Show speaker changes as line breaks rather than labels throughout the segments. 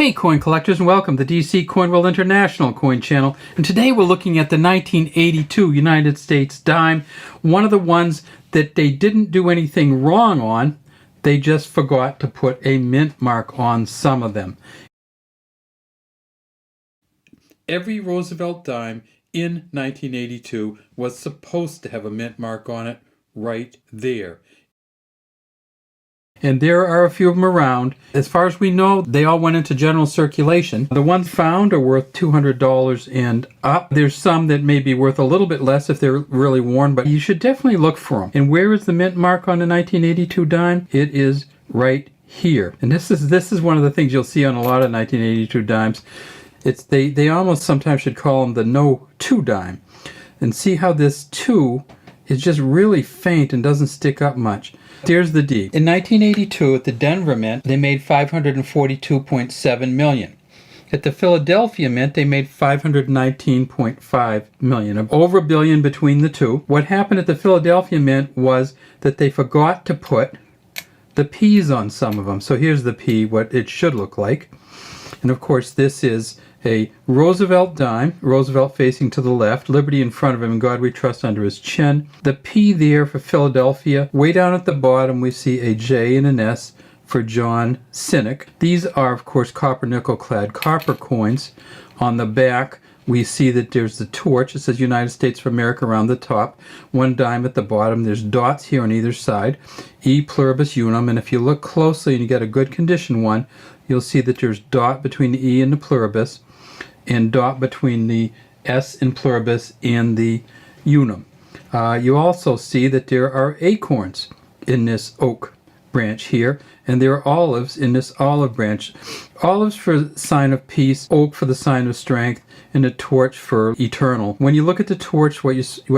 Hey coin collectors, and welcome to DC Coin World International Coin Channel. And today we're looking at the 1982 United States dime, one of the ones that they didn't do anything wrong on, they just forgot to put a mint mark on some of them. Every Roosevelt dime in 1982 was supposed to have a mint mark on it right there. And there are a few of them around. As far as we know, they all went into general circulation. The ones found are worth $200 and up. There's some that may be worth a little bit less if they're really worn, but you should definitely look for them. And where is the mint mark on the 1982 dime? It is right here. And this is one of the things you'll see on a lot of 1982 dimes. They almost sometimes should call them the No 2 dime. And see how this 2 is just really faint and doesn't stick up much. Here's the D. In 1982 at the Denver Mint, they made $542.7 million. At the Philadelphia Mint, they made $519.5 million. Over $1 billion between the two. What happened at the Philadelphia Mint was that they forgot to put the P's on some of them. So here's the P, what it should look like. And of course this is a Roosevelt dime, Roosevelt facing to the left, Liberty in front of him, and God we trust under his chin. The P there for Philadelphia. Way down at the bottom we see a J and an S for John Cynic. These are of course copper nickel clad copper coins. On the back we see that there's the torch. It says United States of America around the top. One dime at the bottom. There's dots here on either side. E pluribus unum. And if you look closely and you get a good condition one, you'll see that there's dot between the E and the pluribus, and dot between the S in pluribus and the unum. You also see that there are acorns in this oak branch here, and there are olives in this olive branch. Olives for the sign of peace, oak for the sign of strength, and a torch for eternal. When you look at the torch, what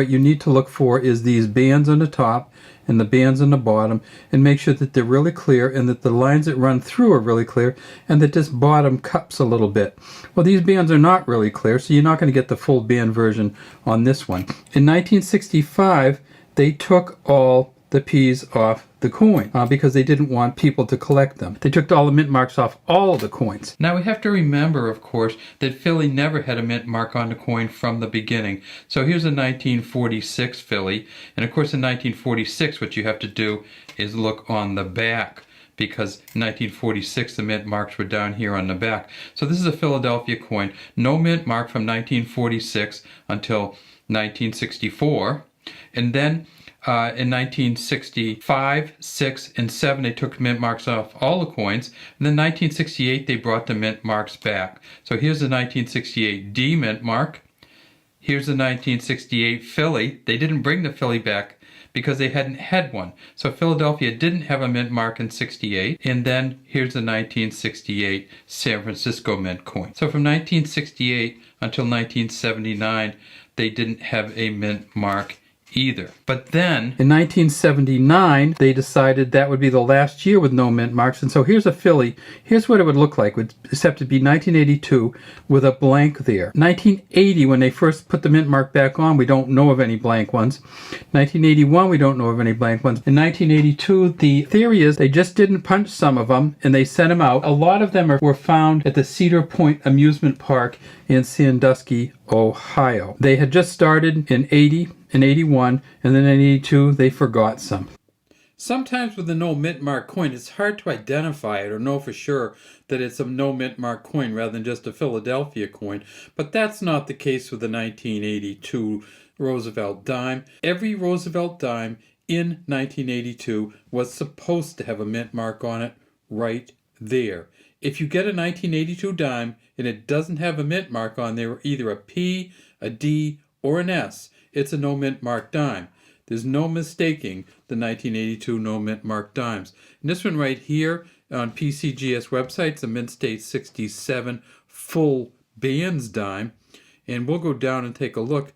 you need to look for is these bands on the top and the bands on the bottom, and make sure that they're really clear and that the lines that run through are really clear, and that this bottom cups a little bit. Well, these bands are not really clear, so you're not going to get the full band version on this one. In 1965, they took all the P's off the coin because they didn't want people to collect them. They took all the mint marks off all of the coins. Now we have to remember, of course, that Philly never had a mint mark on the coin from the beginning. So here's a 1946 Philly, and of course in 1946 what you have to do is look on the back, because in 1946 the mint marks were down here on the back. So this is a Philadelphia coin. No mint mark from 1946 until 1964, and then in 1965, 6, and 7, they took mint marks off all the coins. And then 1968, they brought the mint marks back. So here's the 1968 D mint mark. Here's the 1968 Philly. They didn't bring the Philly back because they hadn't had one. So Philadelphia didn't have a mint mark in 68. And then here's the 1968 San Francisco mint coin. So from 1968 until 1979, they didn't have a mint mark either. But then in 1979 they decided that would be the last year with no mint marks, and so here's a Philly. Here's what it would look like, except it'd be 1982 with a blank there. 1980, when they first put the mint mark back on, we don't know of any blank ones. 1981, we don't know of any blank ones. In 1982, the theory is they just didn't punch some of them and they sent them out. A lot of them were found at the Cedar Point Amusement Park in Sandusky, Ohio. They had just started in 80 and 81, and then in 82 they forgot some. Sometimes with a no mint mark coin, it's hard to identify it or know for sure that it's a no mint mark coin rather than just a Philadelphia coin, but that's not the case with the 1982 Roosevelt dime. Every Roosevelt dime in 1982 was supposed to have a mint mark on it right there. If you get a 1982 dime and it doesn't have a mint mark on there, either a P, a D, or an S, it's a no mint mark dime. There's no mistaking the 1982 no mint mark dimes. And this one right here on PCGS website, it's a Mint State 67 full bands dime. And we'll go down and take a look,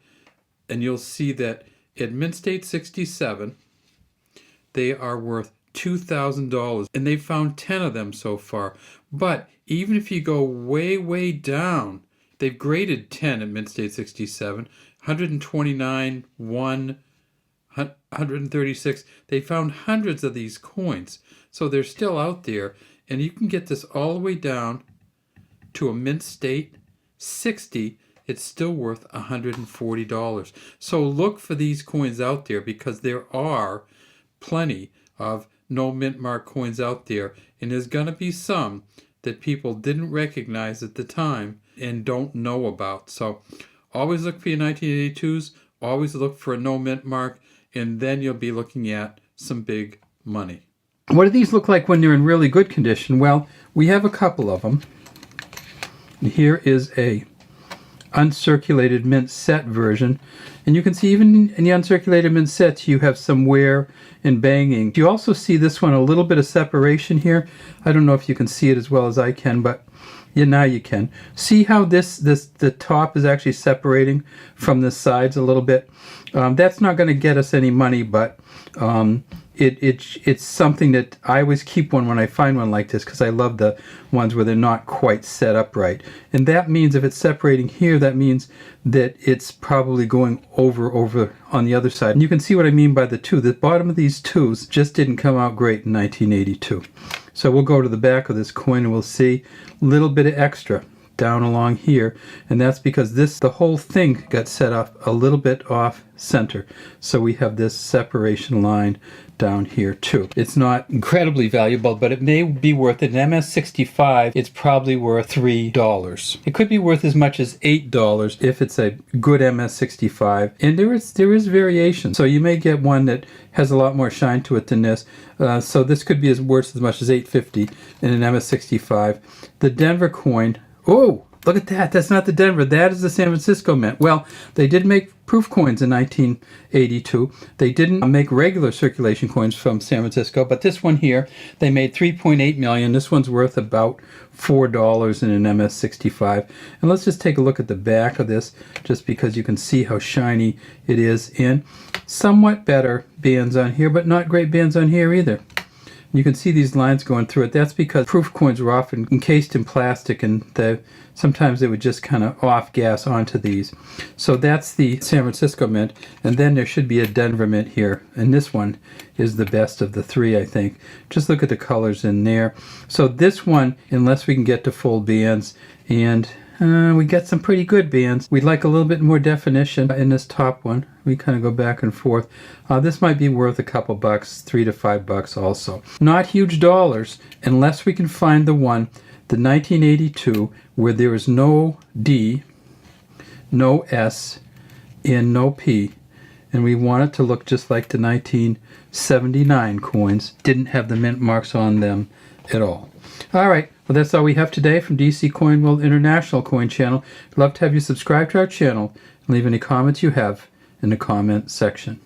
and you'll see that at Mint State 67, they are worth $2,000, and they've found 10 of them so far. But even if you go way, way down, they've graded 10 at Mint State 67, 129, 1, 136. They found hundreds of these coins, so they're still out there, and you can get this all the way down to a mint state, 60, it's still worth $140. So look for these coins out there, because there are plenty of no mint mark coins out there, and there's going to be some that people didn't recognize at the time and don't know about. So always look for your 1982s, always look for a no mint mark, and then you'll be looking at some big money. What do these look like when they're in really good condition? Well, we have a couple of them. Here is a uncirculated mint set version, and you can see even in the uncirculated mint sets you have some wear and banging. You also see this one, a little bit of separation here. I don't know if you can see it as well as I can, but yeah, now you can see how the top is actually separating from the sides a little bit. That's not going to get us any money, but it's something that I always keep one when I find one like this, because I love the ones where they're not quite set up right. And that means if it's separating here, that means that it's probably going over on the other side. And you can see what I mean by the two. The bottom of these twos just didn't come out great in 1982. So we'll go to the back of this coin and we'll see a little bit of extra down along here, and that's because the whole thing got set up a little bit off center, so we have this separation line down here too. It's not incredibly valuable, but it may be worth it. In MS65, it's probably worth $3. It could be worth as much as $8 if it's a good MS65, and there is variation. So you may get one that has a lot more shine to it than this. So this could be worth as much as $8.50 in an MS65. The Denver coin. Oh, look at that. That's not the Denver. That is the San Francisco Mint. Well, they did make proof coins in 1982. They didn't make regular circulation coins from San Francisco, but this one here, they made 3.8 million. This one's worth about $4 in an MS65. And let's just take a look at the back of this, just because you can see how shiny it is in. Somewhat better bands on here, but not great bands on here either. You can see these lines going through it. That's because proof coins were often encased in plastic, and sometimes they would just kind of off gas onto these. So that's the San Francisco Mint, and then there should be a Denver Mint here, and this one is the best of the three, I think. Just look at the colors in there. So this one, unless we can get to full bands, and we get some pretty good bands. We'd like a little bit more definition in this top one. We kind of go back and forth. This might be worth a couple bucks, $3 to $5 also. Not huge dollars unless we can find the one, the 1982, where there is no D, no S, and no P. And we want it to look just like the 1979 coins. Didn't have the mint marks on them at all. All right, well, that's all we have today from DC Coin World International Coin Channel. I'd love to have you subscribe to our channel and leave any comments you have in the comment section.